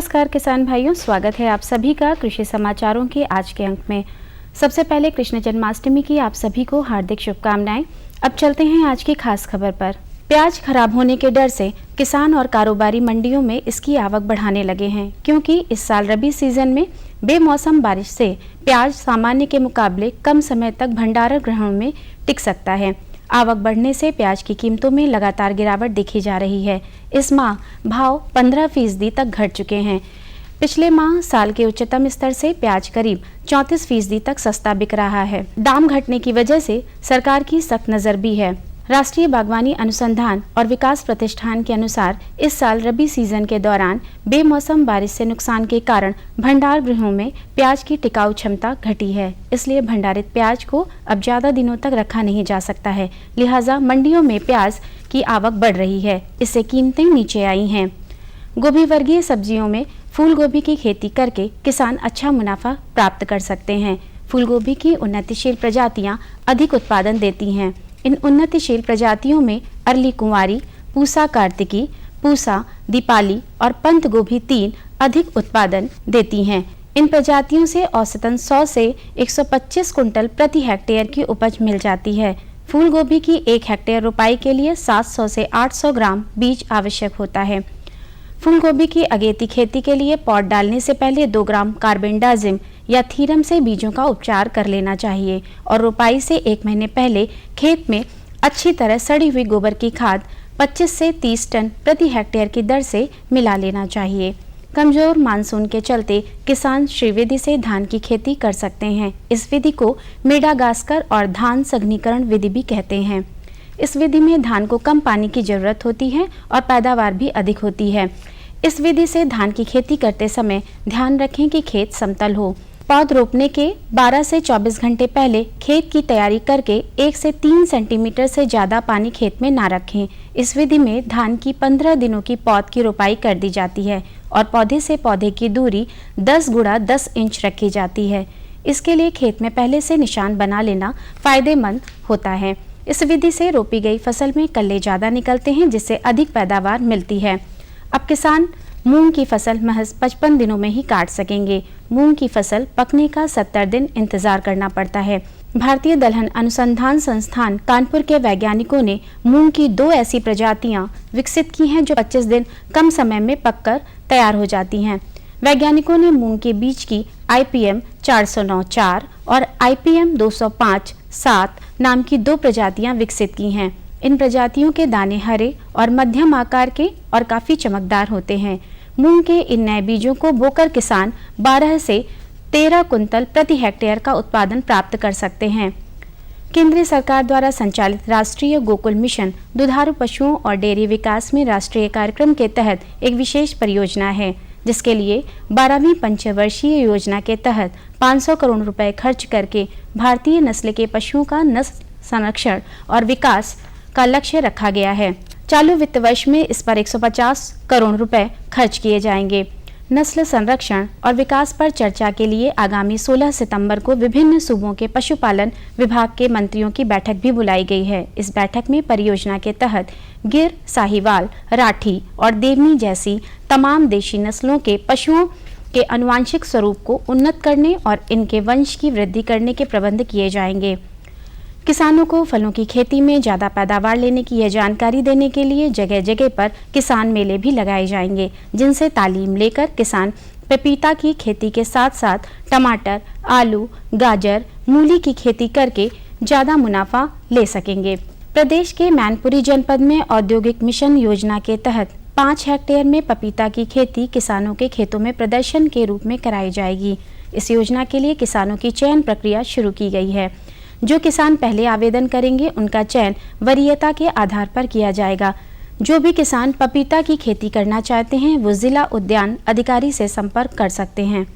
नमस्कार किसान भाइयों, स्वागत है आप सभी का कृषि समाचारों के आज के अंक में। सबसे पहले कृष्ण जन्माष्टमी की आप सभी को हार्दिक शुभकामनाएं। अब चलते हैं आज की खास खबर पर। प्याज खराब होने के डर से किसान और कारोबारी मंडियों में इसकी आवक बढ़ाने लगे हैं, क्योंकि इस साल रबी सीजन में बेमौसम बारिश से प्याज सामान्य के मुकाबले कम समय तक भंडारण गृहों में टिक सकता है। आवक बढ़ने से प्याज की कीमतों में लगातार गिरावट देखी जा रही है। इस माह भाव 15% तक घट चुके हैं। पिछले माह साल के उच्चतम स्तर से प्याज करीब 34% तक सस्ता बिक रहा है। दाम घटने की वजह से सरकार की सख्त नजर भी है। राष्ट्रीय बागवानी अनुसंधान और विकास प्रतिष्ठान के अनुसार इस साल रबी सीजन के दौरान बेमौसम बारिश से नुकसान के कारण भंडार गृहों में प्याज की टिकाऊ क्षमता घटी है। इसलिए भंडारित प्याज को अब ज्यादा दिनों तक रखा नहीं जा सकता है। लिहाजा मंडियों में प्याज की आवक बढ़ रही है। इससे कीमतें नीचे आई हैं। गोभी वर्गीय सब्जियों में फूल गोभी की खेती करके किसान अच्छा मुनाफा प्राप्त कर सकते हैं। फूल गोभी की उन्नतिशील प्रजातियां अधिक उत्पादन देती हैं। इन उन्नतिशील प्रजातियों में अरली कुंवारी, पूसा कार्तिकी, पूसा दीपाली और पंत गोभी 3 अधिक उत्पादन देती हैं। इन प्रजातियों से औसतन 100 से 125 कुंटल प्रति हेक्टेयर की उपज मिल जाती है। फूल गोभी की 1 हेक्टेयर रोपाई के लिए 700 से 800 ग्राम बीज आवश्यक होता है। फूल गोभी की अगेती खेती के लिए पॉट डालने से पहले 2 ग्राम कार्बेंडाजिम या थीरम से बीजों का उपचार कर लेना चाहिए और रोपाई से 1 महीने पहले खेत में अच्छी तरह सड़ी हुई गोबर की खाद 25 से 30 टन प्रति हेक्टेयर की दर से मिला लेना चाहिए। कमजोर मानसून के चलते किसान श्रीविधि से धान की खेती कर सकते हैं। इस विधि को मेडागास्कर और धान सघनीकरण विधि भी कहते हैं। इस विधि में धान को कम पानी की जरूरत होती है और पैदावार भी अधिक होती है। इस विधि से धान की खेती करते समय ध्यान रखें कि खेत समतल हो। पौध रोपने के 12 से 24 घंटे पहले खेत की तैयारी करके 1 से 3 सेंटीमीटर से ज़्यादा पानी खेत में ना रखें। इस विधि में धान की 15 दिनों की पौध की रोपाई कर दी जाती है और पौधे से पौधे की दूरी 10 गुणा 10 इंच रखी जाती है। इसके लिए खेत में पहले से निशान बना लेना फायदेमंद होता है। इस विधि से रोपी गई फसल में कल्ले ज़्यादा निकलते हैं, जिससे अधिक पैदावार मिलती है। अब किसान मूंग की फसल महज 55 दिनों में ही काट सकेंगे। मूंग की फसल पकने का 70 दिन इंतजार करना पड़ता है। भारतीय दलहन अनुसंधान संस्थान कानपुर के वैज्ञानिकों ने मूंग की 2 ऐसी प्रजातियां विकसित की हैं जो 25 दिन कम समय में पककर तैयार हो जाती हैं। वैज्ञानिकों ने मूंग के बीज की IPM 409-4 और IPM 205-7 नाम की 2 प्रजातियां विकसित की हैं। इन प्रजातियों के दाने हरे और मध्यम आकार के और काफी चमकदार होते हैं। मूंग के इन नए बीजों को बोकर किसान 12 से 13 कुंतल प्रति हेक्टेयर का उत्पादन प्राप्त कर सकते हैं। केंद्रीय सरकार द्वारा संचालित राष्ट्रीय गोकुल मिशन दुधारू पशुओं और डेयरी विकास में राष्ट्रीय कार्यक्रम के तहत एक विशेष परियोजना है, जिसके लिए 12वीं पंचवर्षीय योजना के तहत 500 करोड़ रुपए खर्च करके भारतीय नस्ल के पशुओं का नस्ल संरक्षण और विकास का लक्ष्य रखा गया है। चालू वित्त वर्ष में इस पर 150 करोड़ रुपए खर्च किए जाएंगे। नस्ल संरक्षण और विकास पर चर्चा के लिए आगामी 16 सितंबर को विभिन्न सूबों के पशुपालन विभाग के मंत्रियों की बैठक भी बुलाई गई है। इस बैठक में परियोजना के तहत गिर, साहिवाल, राठी और देवनी जैसी तमाम देशी नस्लों के पशुओं के आनुवंशिक स्वरूप को उन्नत करने और इनके वंश की वृद्धि करने के प्रबंध किए जाएंगे। किसानों को फलों की खेती में ज़्यादा पैदावार लेने की यह जानकारी देने के लिए जगह जगह पर किसान मेले भी लगाए जाएंगे, जिनसे तालीम लेकर किसान पपीता की खेती के साथ साथ टमाटर, आलू, गाजर, मूली की खेती करके ज़्यादा मुनाफा ले सकेंगे। प्रदेश के मैनपुरी जनपद में औद्योगिक मिशन योजना के तहत 5 हेक्टेयर में पपीता की खेती किसानों के खेतों में प्रदर्शन के रूप में कराई जाएगी। इस योजना के लिए किसानों की चयन प्रक्रिया शुरू की गई है। जो किसान पहले आवेदन करेंगे उनका चयन वरीयता के आधार पर किया जाएगा। जो भी किसान पपीता की खेती करना चाहते हैं वो जिला उद्यान अधिकारी से संपर्क कर सकते हैं।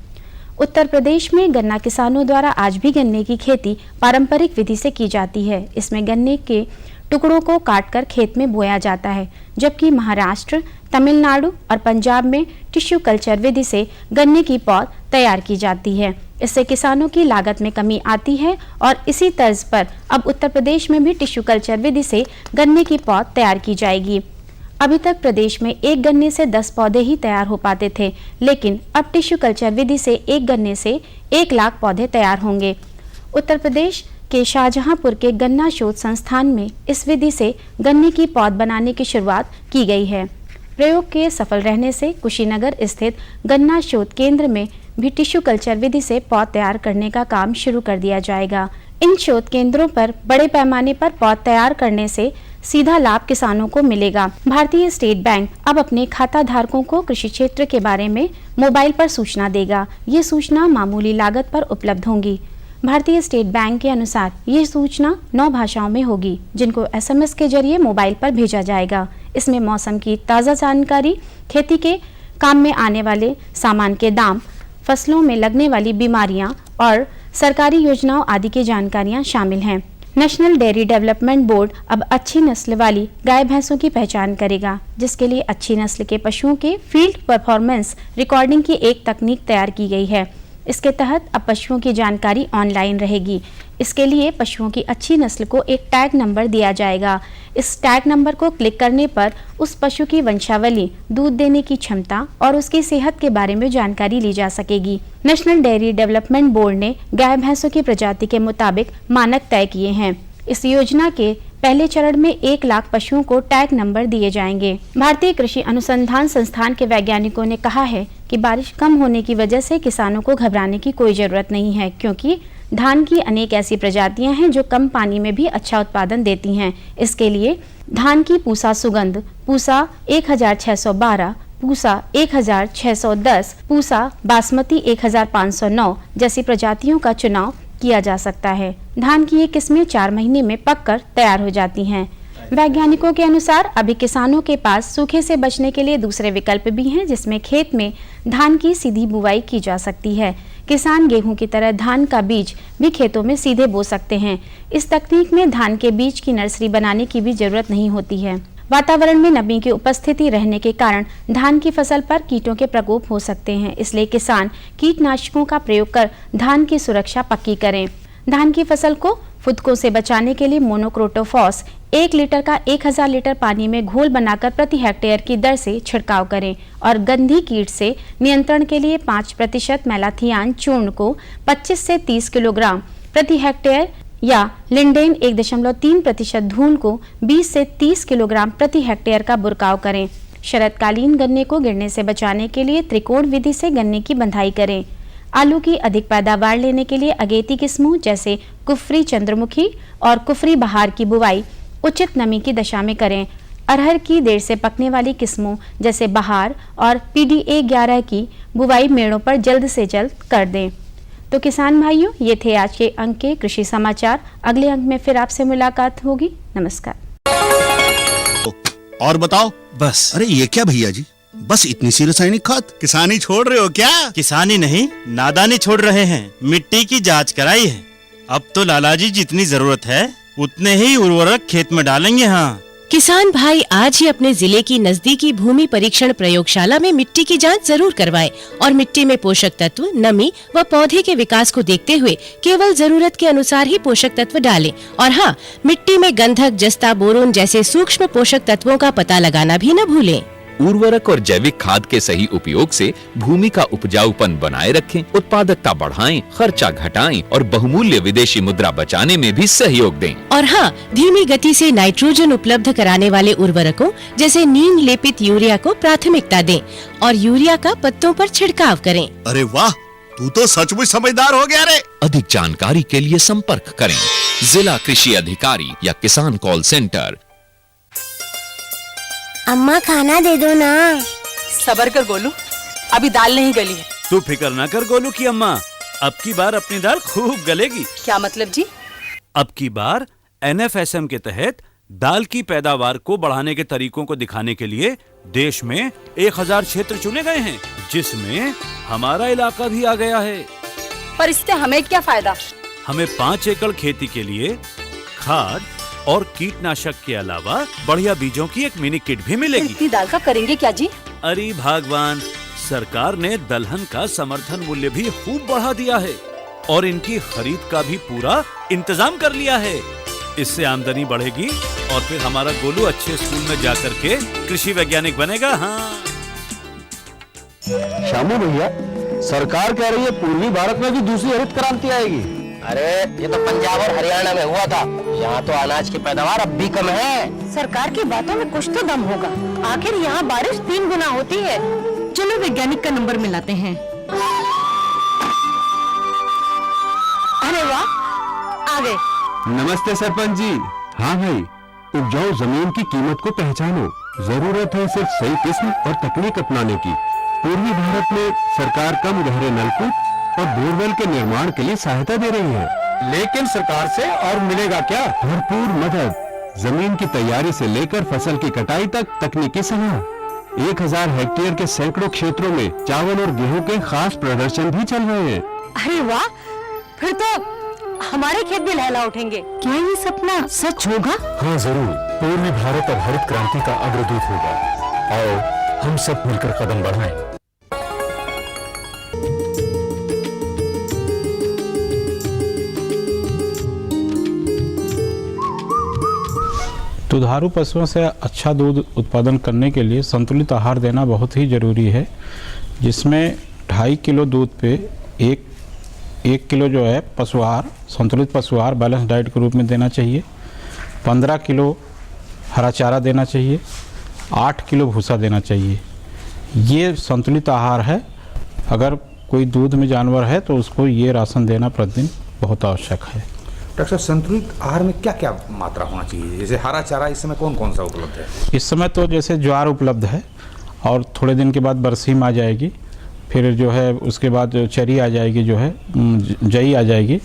उत्तर प्रदेश में गन्ना किसानों द्वारा आज भी गन्ने की खेती पारंपरिक विधि से की जाती है। इसमें गन्ने के टुकड़ों को काटकर खेत में बोया जाता है, जबकि महाराष्ट्र, तमिलनाडु और पंजाब में टिश्यू कल्चर विधि से गन्ने की पौध तैयार की जाती है। इससे किसानों की लागत में कमी आती है और इसी तर्ज पर अब उत्तर प्रदेश में भी टिश्यू कल्चर विधि से गन्ने की पौध तैयार की जाएगी। अभी तक प्रदेश में एक गन्ने से 10 पौधे ही तैयार हो पाते थे, लेकिन अब टिश्यू कल्चर विधि से एक गन्ने से 1 लाख पौधे तैयार होंगे। उत्तर प्रदेश के शाहजहांपुर के गन्ना शोध संस्थान में इस विधि से गन्ने की पौध बनाने की शुरुआत की गई है। प्रयोग के सफल रहने से कुशीनगर स्थित गन्ना शोध केंद्र में भी टिश्यू कल्चर विधि से पौध तैयार करने का काम शुरू कर दिया जाएगा। इन शोध केंद्रों पर बड़े पैमाने पर पौध तैयार करने से सीधा लाभ किसानों को मिलेगा। भारतीय स्टेट बैंक अब अपने खाता धारकों को कृषि क्षेत्र के बारे में मोबाइल पर सूचना देगा। ये सूचना मामूली लागत पर उपलब्ध होंगी। भारतीय स्टेट बैंक के अनुसार ये सूचना 9 भाषाओं में होगी, जिनको SMS के जरिए मोबाइल पर भेजा जाएगा। इसमें मौसम की ताज़ा जानकारी, खेती के काम में आने वाले सामान के दाम, फसलों में लगने वाली बीमारियां और सरकारी योजनाओं आदि की जानकारियां शामिल हैं। नेशनल डेयरी डेवलपमेंट बोर्ड अब अच्छी नस्ल वाली गाय भैंसों की पहचान करेगा, जिसके लिए अच्छी नस्ल के पशुओं के फील्ड परफॉर्मेंस रिकॉर्डिंग की एक तकनीक तैयार की गई है। इसके तहत अब पशुओं की जानकारी ऑनलाइन रहेगी। इसके लिए पशुओं की अच्छी नस्ल को एक टैग नंबर दिया जाएगा। इस टैग नंबर को क्लिक करने पर उस पशु की वंशावली, दूध देने की क्षमता और उसकी सेहत के बारे में जानकारी ली जा सकेगी। नेशनल डेयरी डेवलपमेंट बोर्ड ने गाय भैंसों की प्रजाति के मुताबिक मानक तय किए हैं। इस योजना के पहले चरण में 1 लाख पशुओं को टैग नंबर दिए जाएंगे। भारतीय कृषि अनुसंधान संस्थान के वैज्ञानिकों ने कहा है कि बारिश कम होने की वजह से किसानों को घबराने की कोई जरूरत नहीं है, क्योंकि धान की अनेक ऐसी प्रजातियां हैं जो कम पानी में भी अच्छा उत्पादन देती हैं। इसके लिए धान की पूसा सुगंध, पूसा 1612, पूसा 1610, पूसा बासमती 1509 जैसी प्रजातियों का चुनाव किया जा सकता है। धान की ये किस्में 4 महीने में पककर तैयार हो जाती हैं। वैज्ञानिकों के अनुसार अभी किसानों के पास सूखे से बचने के लिए दूसरे विकल्प भी हैं, जिसमें खेत में धान की सीधी बुवाई की जा सकती है। किसान गेहूं की तरह धान का बीज भी खेतों में सीधे बो सकते हैं। इस तकनीक में धान के बीज की नर्सरी बनाने की भी जरूरत नहीं होती है। वातावरण में नमी की उपस्थिति रहने के कारण धान की फसल पर कीटों के प्रकोप हो सकते हैं, इसलिए किसान कीटनाशकों का प्रयोग कर धान की सुरक्षा पक्की करें। धान की फसल को फुदकों से बचाने के लिए मोनोक्रोटोफॉस 1 लीटर का 1000 लीटर पानी में घोल बनाकर प्रति हेक्टेयर की दर से छिड़काव करें और गंधी कीट से नियंत्रण के लिए 5% मैलाथियान चूर्ण को 25 से 30 किलोग्राम प्रति हेक्टेयर या लिंडेन 1.3% धूल को 20 से 30 किलोग्राम प्रति हेक्टेयर का बुरकाव करें। शरतकालीन गन्ने को गिरने से बचाने के लिए त्रिकोण विधि से गन्ने की बंधाई करें। आलू की अधिक पैदावार लेने के लिए अगेती किस्मों जैसे कुफरी चंद्रमुखी और कुफरी बहार की बुवाई उचित नमी की दशा में करें। अरहर की देर से पकने वाली किस्मों जैसे बहार और PDA 11 की बुवाई मेड़ों पर जल्द से जल्द कर दें। तो किसान भाइयों, ये थे आज के अंक के कृषि समाचार। अगले अंक में फिर आपसे मुलाकात होगी। नमस्कार। और बताओ बस। अरे ये क्या भैया जी, बस इतनी सी रासायनिक खाद? किसानी छोड़ रहे हो क्या? किसानी नहीं, नादानी छोड़ रहे हैं। मिट्टी की जांच कराई है। अब तो लालाजी जितनी जरूरत है उतने ही उर्वरक खेत में डालेंगे। हाँ किसान भाई आज ही अपने जिले की नजदीकी भूमि परीक्षण प्रयोगशाला में मिट्टी की जांच जरूर करवाएं और मिट्टी में पोषक तत्व, नमी व पौधे के विकास को देखते हुए केवल जरूरत के अनुसार ही पोषक तत्व डालें। और हाँ, मिट्टी में गंधक, जस्ता, बोरोन जैसे सूक्ष्म पोषक तत्वों का पता लगाना भी न भूलें। उर्वरक और जैविक खाद के सही उपयोग से भूमि का उपजाऊपन बनाए रखें, उत्पादकता बढ़ाएं, खर्चा घटाएं और बहुमूल्य विदेशी मुद्रा बचाने में भी सहयोग दें। और हाँ, धीमी गति से नाइट्रोजन उपलब्ध कराने वाले उर्वरकों जैसे नीम लेपित यूरिया को प्राथमिकता दें और यूरिया का पत्तों पर छिड़काव करें। अरे वाह, तू तो सचमुच समझदार हो गया रे। अधिक जानकारी के लिए संपर्क करें जिला कृषि अधिकारी या किसान कॉल सेंटर। अम्मा खाना दे दो ना। सबर कर गोलू, अभी दाल नहीं गली है। तू फिक्र ना कर गोलू की अम्मा, अब की बार अपनी दाल खूब गलेगी। क्या मतलब जी? अब की बार NFSM के तहत दाल की पैदावार को बढ़ाने के तरीकों को दिखाने के लिए देश में 1000 क्षेत्र चुने गए हैं, जिसमें हमारा इलाका भी आ गया है। पर इससे हमें क्या फायदा? हमें 5 एकड़ खेती के लिए खाद और कीटनाशक के अलावा बढ़िया बीजों की एक मिनी किट भी मिलेगी। इतनी दाल का करेंगे क्या जी? अरे भगवान, सरकार ने दलहन का समर्थन मूल्य भी खूब बढ़ा दिया है और इनकी खरीद का भी पूरा इंतजाम कर लिया है। इससे आमदनी बढ़ेगी और फिर हमारा गोलू अच्छे स्कूल में जा करके कृषि वैज्ञानिक बनेगा। हाँ श्यामू भैया, सरकार कह रही है पूर्वी भारत में भी दूसरी हरित क्रांति आएगी। अरे ये तो पंजाब और हरियाणा में हुआ था, यहाँ तो अनाज की पैदावार अब भी कम है। सरकार की बातों में कुछ तो दम होगा। आखिर यहाँ बारिश 3 गुना होती है। चलो वैज्ञानिक का नंबर मिलाते हैं। अरे वाह, आ गए। नमस्ते सरपंच जी। हाँ भाई, उपजाऊ जमीन की कीमत को पहचानो। जरूरत है सिर्फ सही किस्म और तकनीक अपनाने की। पूर्वी भारत में सरकार कम गहरे नलकूप और बोरवेल के निर्माण के लिए सहायता दे रही है। लेकिन सरकार से और मिलेगा क्या? भरपूर मदद, जमीन की तैयारी से लेकर फसल की कटाई तक तकनीकी सलाह। 1000 हेक्टेयर के सैकड़ों क्षेत्रों में चावल और गेहूं के खास प्रदर्शन भी चल रहे हैं। अरे वाह, फिर तो हमारे खेत भी लहला उठेंगे। क्या ये सपना सच होगा? हाँ जरूर, पूर्वी भारत अब हरित क्रांति का अग्रदूत होगा। आओ हम सब मिलकर कदम बढ़ाएं। दुधारू पशुओं से अच्छा दूध उत्पादन करने के लिए संतुलित आहार देना बहुत ही ज़रूरी है, जिसमें 2.5 किलो दूध पे एक किलो जो है पशु आहार, संतुलित पशु आहार बैलेंस डाइट के रूप में देना चाहिए। 15 किलो हरा चारा देना चाहिए। 8 किलो भूसा देना चाहिए। ये संतुलित आहार है। अगर कोई दूध में जानवर है तो उसको ये राशन देना प्रतिदिन बहुत आवश्यक है। डॉक्टर साहब, संतुलित आहार में क्या क्या मात्रा होना चाहिए? जैसे हरा चारा इस समय कौन कौन सा उपलब्ध है? इस समय तो जैसे ज्वार उपलब्ध है और थोड़े दिन के बाद बरसीम आ जाएगी, फिर जो है उसके बाद चरी आ जाएगी, जो है जई आ जाएगी।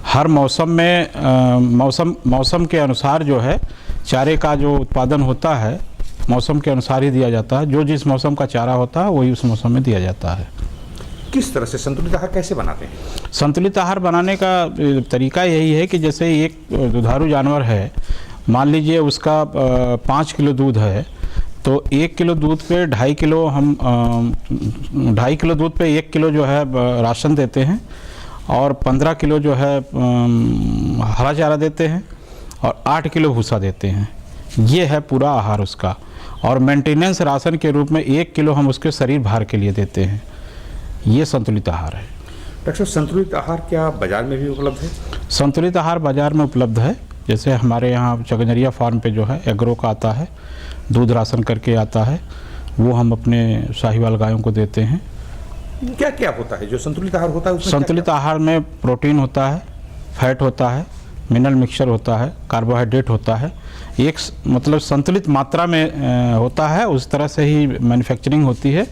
हर मौसम में मौसम के अनुसार जो है चारे का जो उत्पादन होता है मौसम के अनुसार ही दिया जाता है। जो जिस मौसम का चारा होता है वही उस मौसम में दिया जाता है। किस तरह से संतुलित आहार कैसे बनाते हैं? संतुलित आहार बनाने का तरीका यही है कि जैसे एक दुधारू जानवर है, मान लीजिए उसका 5 किलो दूध है, तो 1 किलो दूध पे 2.5 किलो हम 2.5 किलो दूध पे 1 किलो जो है राशन देते हैं और 15 किलो जो है हरा चारा देते हैं और 8 किलो भूसा देते हैं। ये है पूरा आहार उसका। और मेंटेनेंस राशन के रूप में 1 किलो हम उसके शरीर भार के लिए देते हैं। ये संतुलित आहार है। डॉक्टर साहब, संतुलित आहार क्या बाजार में भी उपलब्ध है? संतुलित आहार बाजार में उपलब्ध है। जैसे हमारे यहाँ चगनरिया फार्म पे जो है एग्रो का आता है, दूध राशन करके आता है, वो हम अपने साहिवाल गायों को देते हैं। क्या क्या होता है जो संतुलित आहार होता है? संतुलित आहार में प्रोटीन होता है, फैट होता है, मिनरल मिक्सचर होता है, कार्बोहाइड्रेट होता है। एक मतलब संतुलित मात्रा में होता है, उस तरह से ही मैन्युफैक्चरिंग होती है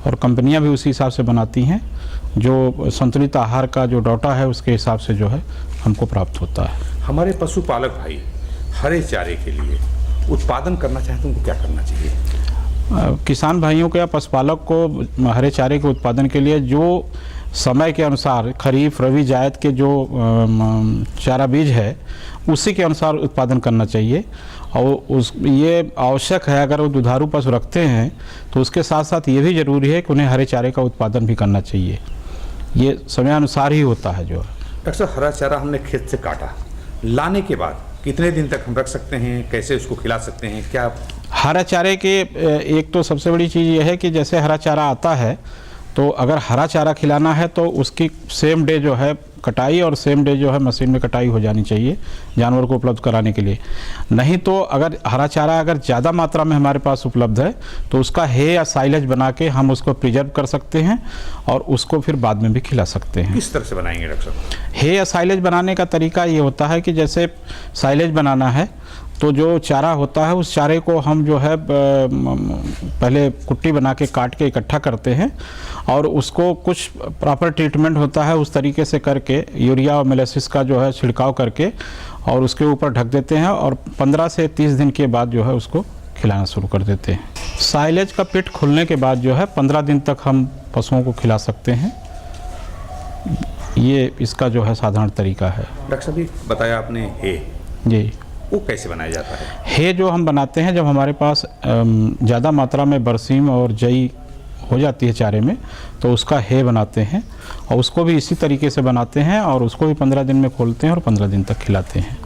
और कंपनियां भी उसी हिसाब से बनाती हैं। जो संतुलित आहार का जो डाटा है उसके हिसाब से जो है हमको प्राप्त होता है। हमारे पशुपालक भाई हरे चारे के लिए उत्पादन करना चाहते हैं, उनको क्या करना चाहिए? किसान भाइयों को या पशुपालक को हरे चारे के उत्पादन के लिए जो समय के अनुसार खरीफ रबी जायद के जो चारा बीज है उसी के अनुसार उत्पादन करना चाहिए। और ये आवश्यक है, अगर वो दुधारू पशु रखते हैं तो उसके साथ साथ ये भी ज़रूरी है कि उन्हें हरे चारे का उत्पादन भी करना चाहिए। ये समयानुसार ही होता है। जो डॉक्टर साहब, हरा चारा हमने खेत से काटा, लाने के बाद कितने दिन तक हम रख सकते हैं? कैसे उसको खिला सकते हैं? क्या हरा चारे के एक तो सबसे बड़ी चीज़ ये है कि जैसे हरा चारा आता है तो अगर हरा चारा खिलाना है तो उसकी सेम डे जो है कटाई और सेम डे जो है मशीन में कटाई हो जानी चाहिए जानवर को उपलब्ध कराने के लिए। नहीं तो अगर हरा चारा अगर ज़्यादा मात्रा में हमारे पास उपलब्ध है तो उसका हे या साइलेज बना के हम उसको प्रिजर्व कर सकते हैं और उसको फिर बाद में भी खिला सकते हैं। किस तरह से बनाएंगे डॉक्टर साहब? हे या साइलेज बनाने का तरीका ये होता है कि जैसे साइलेज बनाना है तो जो चारा होता है उस चारे को हम जो है पहले कुट्टी बना के काट के इकट्ठा करते हैं और उसको कुछ प्रॉपर ट्रीटमेंट होता है उस तरीके से करके यूरिया और मोलासिस का जो है छिड़काव करके और उसके ऊपर ढक देते हैं और 15 से 30 दिन के बाद जो है उसको खिलाना शुरू कर देते हैं। साइलेज का पिट खुलने के बाद जो है 15 दिन तक हम पशुओं को खिला सकते हैं। ये इसका जो है साधारण तरीका है। डॉक्टर साहब, बताया आपने हे, जी वो कैसे बनाया जाता है? हे जो हम बनाते हैं जब हमारे पास ज़्यादा मात्रा में बरसीम और जई हो जाती है चारे में तो उसका हे बनाते हैं और उसको भी इसी तरीके से बनाते हैं और उसको भी 15 दिन में खोलते हैं और 15 दिन तक खिलाते हैं।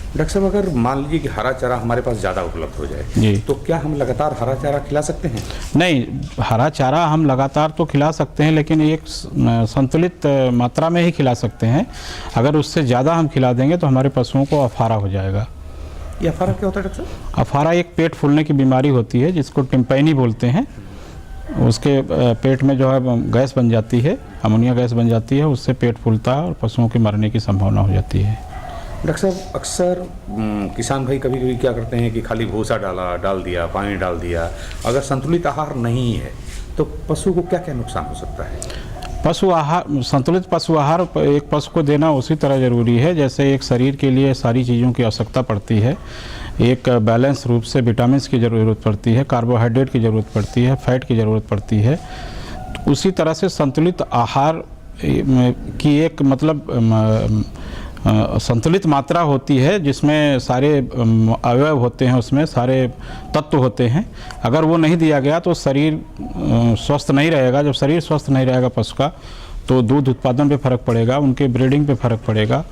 डॉक्टर साहब, अगर मान लीजिए कि हरा चारा हमारे पास ज़्यादा उपलब्ध हो जाए तो क्या हम लगातार हरा चारा खिला सकते हैं? नहीं, हरा चारा हम लगातार तो खिला सकते हैं, लेकिन एक संतुलित मात्रा में ही खिला सकते हैं। अगर उससे ज़्यादा हम खिला देंगे तो हमारे पशुओं को अफारा हो जाएगा। ये अफारा क्या होता है डॉक्टर साहब? अफारा एक पेट फूलने की बीमारी होती है जिसको टिम्पैनी बोलते हैं। उसके पेट में जो है गैस बन जाती है, अमोनिया गैस बन जाती है, उससे पेट फूलता है और पशुओं के मरने की संभावना हो जाती है। डॉक्टर साहब, अक्सर किसान भाई कभी कभी क्या करते हैं कि खाली भूसा डाल दिया, पानी डाल दिया, अगर संतुलित आहार नहीं है तो पशु को क्या क्या नुकसान हो सकता है? पशु आहार, संतुलित पशु आहार एक पशु को देना उसी तरह ज़रूरी है जैसे एक शरीर के लिए सारी चीज़ों की आवश्यकता पड़ती है। एक बैलेंस रूप से विटामिन्स की ज़रूरत पड़ती है, कार्बोहाइड्रेट की ज़रूरत पड़ती है, फैट की ज़रूरत पड़ती है। उसी तरह से संतुलित आहार की एक मतलब संतुलित मात्रा होती है जिसमें सारे अवयव होते हैं, उसमें सारे तत्व होते हैं। अगर वो नहीं दिया गया तो शरीर स्वस्थ नहीं रहेगा। जब शरीर स्वस्थ नहीं रहेगा पशु का तो दूध उत्पादन पे फर्क पड़ेगा, उनके ब्रीडिंग पे फर्क पड़ेगा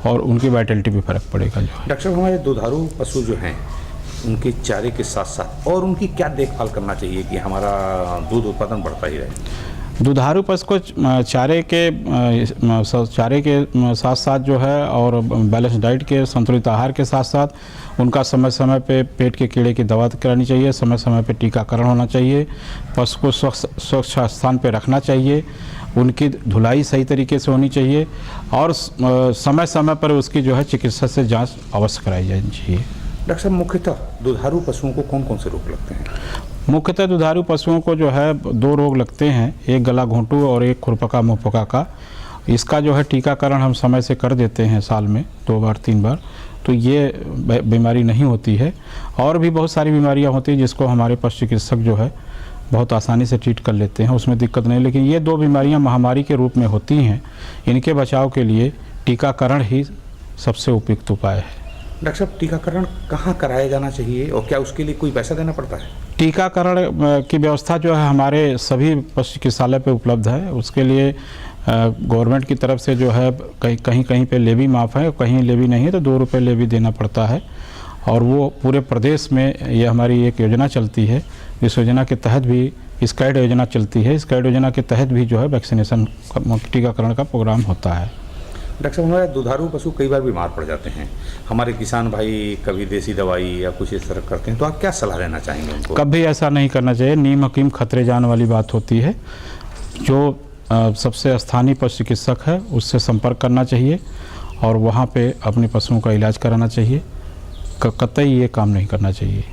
और उनकी वाइटलिटी पे फर्क पड़ेगा। जो डॉक्टर साहब, हमारे दुधारू पशु जो हैं उनके चारे के साथ साथ और उनकी क्या देखभाल करना चाहिए कि हमारा दूध उत्पादन बढ़ता ही रहे? दुधारू पशु को चारे के साथ साथ जो है और बैलेंस डाइट के, संतुलित आहार के साथ साथ उनका समय समय पे पेट के कीड़े की दवा करानी चाहिए, समय समय पे टीकाकरण होना चाहिए, पशु को स्वच्छ स्थान पे रखना चाहिए, उनकी धुलाई सही तरीके से होनी चाहिए और समय समय पर उसकी जो है चिकित्सा से जाँच अवश्य कराई जानी चाहिए। डॉक्टर साहब, मुख्यतः दुधारू पशुओं को कौन कौन से रोग लगते हैं? मुख्यतः दुधारू पशुओं को जो है 2 रोग लगते हैं, एक गला घोंटू और एक खुरपका मुंहपका का। इसका जो है टीकाकरण हम समय से कर देते हैं, साल में 2 बार 3 बार, तो ये बीमारी नहीं होती है। और भी बहुत सारी बीमारियां होती हैं जिसको हमारे पशु चिकित्सक जो है बहुत आसानी से ट्रीट कर लेते हैं, उसमें दिक्कत नहीं। लेकिन ये 2 बीमारियां महामारी के रूप में होती हैं, इनके बचाव के लिए टीकाकरण ही सबसे उपयुक्त उपाय है। डॉक्टर साहब, टीकाकरण कहाँ कराया जाना चाहिए और क्या उसके लिए कोई पैसा देना पड़ता है? टीकाकरण की व्यवस्था जो है हमारे सभी पशु चिकित्सालय पे उपलब्ध है। उसके लिए गवर्नमेंट की तरफ से जो है कहीं कहीं पे लेवी माफ़ है, कहीं लेवी नहीं है तो 2 रुपये लेवी देना पड़ता है। और वो पूरे प्रदेश में ये हमारी एक योजना चलती है, इस योजना के तहत भी स्काइड योजना चलती है। स्काइड योजना के तहत भी जो है वैक्सीनेशन टीकाकरण का प्रोग्राम होता है। डॉक्टर साहब, हमारे दुधारू पशु कई बार बीमार पड़ जाते हैं, हमारे किसान भाई कभी देसी दवाई या कुछ इस तरह करते हैं, तो आप क्या सलाह देना चाहेंगे उनको? कभी ऐसा नहीं करना चाहिए। नीम हकीम खतरे जान वाली बात होती है। जो सबसे स्थानीय पशु चिकित्सक है उससे संपर्क करना चाहिए और वहाँ पे अपने पशुओं का इलाज कराना चाहिए। कतई ये काम नहीं करना चाहिए।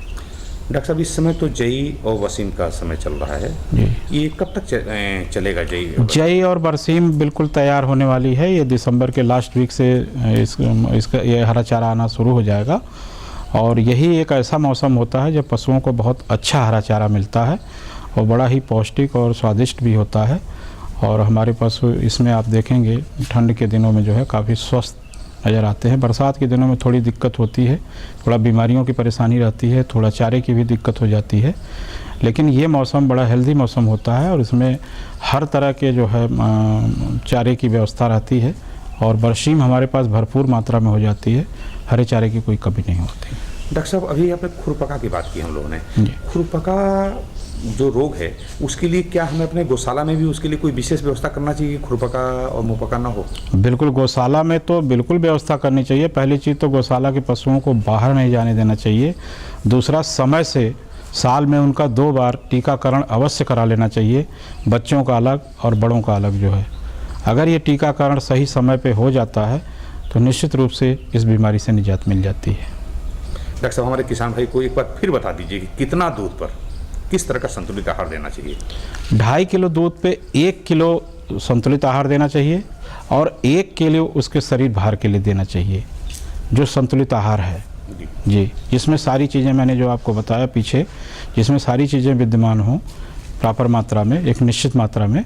डॉक्टर साहब, इस समय तो जई और वसीम का समय चल रहा है, ये कब तक चलेगा? जई और बरसीम बिल्कुल तैयार होने वाली है। ये दिसंबर के लास्ट वीक से इसका ये हरा चारा आना शुरू हो जाएगा और यही एक ऐसा मौसम होता है जब पशुओं को बहुत अच्छा हरा चारा मिलता है और बड़ा ही पौष्टिक और स्वादिष्ट भी होता है। और हमारे पशु इसमें आप देखेंगे ठंड के दिनों में जो है काफ़ी स्वस्थ नज़र आते हैं। बरसात के दिनों में थोड़ी दिक्कत होती है, थोड़ा बीमारियों की परेशानी रहती है, थोड़ा चारे की भी दिक्कत हो जाती है, लेकिन ये मौसम बड़ा हेल्दी मौसम होता है और इसमें हर तरह के जो है चारे की व्यवस्था रहती है और बरसीम हमारे पास भरपूर मात्रा में हो जाती है। हरे चारे की कोई कमी नहीं होती। डॉक्टर साहब, अभी आपने खुरपका की बात की हम लोगों ने। खुरपका जो रोग है उसके लिए क्या हमें अपने गौशाला में भी उसके लिए कोई विशेष व्यवस्था करना चाहिए कि खुरपका और मुंहपका ना हो? बिल्कुल, गौशाला में तो बिल्कुल व्यवस्था करनी चाहिए। पहली चीज़ तो गौशाला के पशुओं को बाहर नहीं जाने देना चाहिए। दूसरा, समय से साल में उनका 2 बार टीकाकरण अवश्य करा लेना चाहिए, बच्चों का अलग और बड़ों का अलग जो है। अगर ये टीकाकरण सही समय पे हो जाता है तो निश्चित रूप से इस बीमारी से निजात मिल जाती है। डॉक्टर साहब, हमारे किसान भाई को एक बार फिर बता दीजिए कि कितना दूध पर किस तरह का संतुलित आहार देना चाहिए? 2.5 किलो दूध पे 1 किलो संतुलित आहार देना चाहिए और 1 किलो उसके शरीर भार के लिए देना चाहिए, जो संतुलित आहार है जी, जिसमें सारी चीज़ें मैंने जो आपको बताया पीछे, जिसमें सारी चीज़ें विद्यमान हों प्रॉपर मात्रा में, एक निश्चित मात्रा में,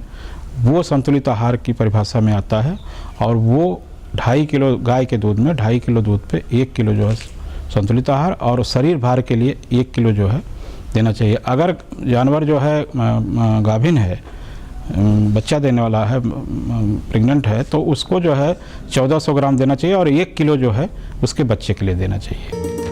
वो संतुलित आहार की परिभाषा में आता है। और वो 2.5 किलो गाय के दूध में 2.5 किलो दूध पे 1 किलो जो है संतुलित आहार और शरीर भार के लिए 1 किलो जो है देना चाहिए। अगर जानवर जो है गाभिन है बच्चा देने वाला है, प्रेग्नेंट है, तो उसको जो है 1400 ग्राम देना चाहिए और 1 किलो जो है उसके बच्चे के लिए देना चाहिए।